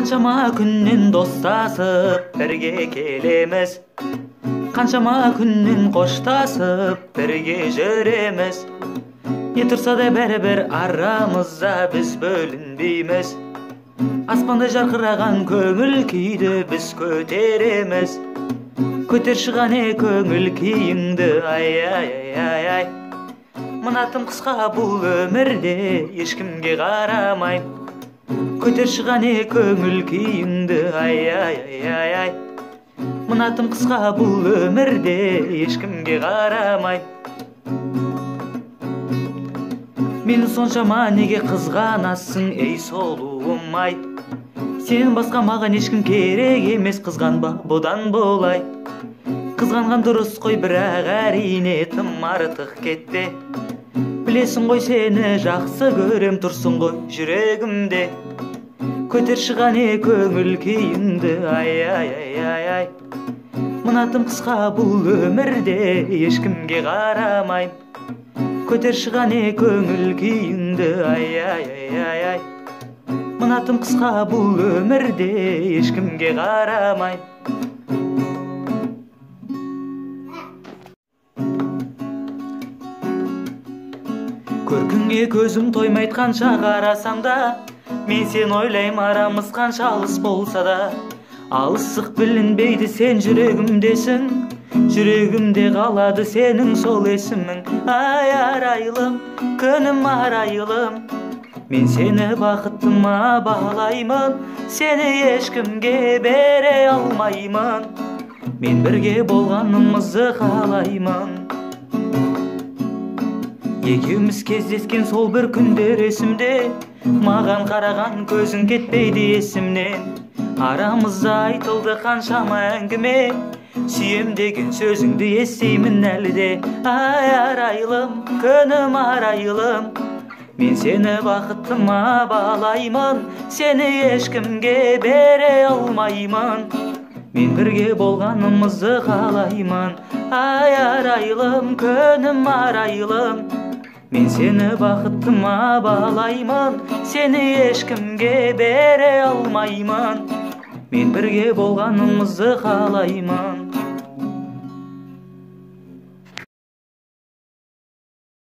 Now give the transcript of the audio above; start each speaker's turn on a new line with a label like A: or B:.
A: Канчама күннен достасып бірге келеміз, канчама күннен коштасып бірге жүреміз. Не тұрса да бәрібір арамызда біз бөлінбейміз. Аспандай жарқыраған көңіл күйді біз көтереміз. Көтер шығане көңіл күйіңді, ай. Мына тым қысқа бұл өмірде ешкімге қарамай. Көтер шығане көңіл күйіңді, ай. Мына тым қысқа бұл өмірде ешкімге қарамай. Мені соншама неге қызғанасың, ей сұлуым ай? Сен басқа маған ешкім керек емес, қызғанба бұдан болай. Қызғанған дұрыс қой, бірақ әрине тым артық кетпе. Білесің ғой, сені жақсы көрем, тұрсың ғой жүрегімде. Көтер шығане көңіл күйіңді, ай. Мына тым қысқа бұл өмірде ешкімге қарамай. Көтер шығане көңіл күйіңді, ай. Мына тым қысқа бұл өмірде ешкімге қарамай. Көркіңе көзім тоймайды қанша қарасам да, мен сен ойлайм, арамыз қанша алыс болса да. Алысық білінбейді, сен жүрегімдесің, жүрегімде қалады сенің сол есімің. Ай арайлым, күнім арайлым, мен сені бақытыма балаймын, сені ешкімге бере алмаймын, мен бірге болғанымызды қалаймын. Екеуміз кездескен сол бір күндер есімде, маған қараған көзің кетпейді есімнен. Арамызда айтылды қаншама әңгіме, сүйем деген сөзіңді естимін әлі де. Ай арайлым, күнім арайлым, мен сені бақытыма балаймын, сені ешкімге бере алмаймын, мен бірге болғанымызды қалаймын. Ай арайлым, күнім арайлым, мен сені бақытыма балаймын, сені ешкімге бере алмаймын, мен бірге болғанымызды қалаймын.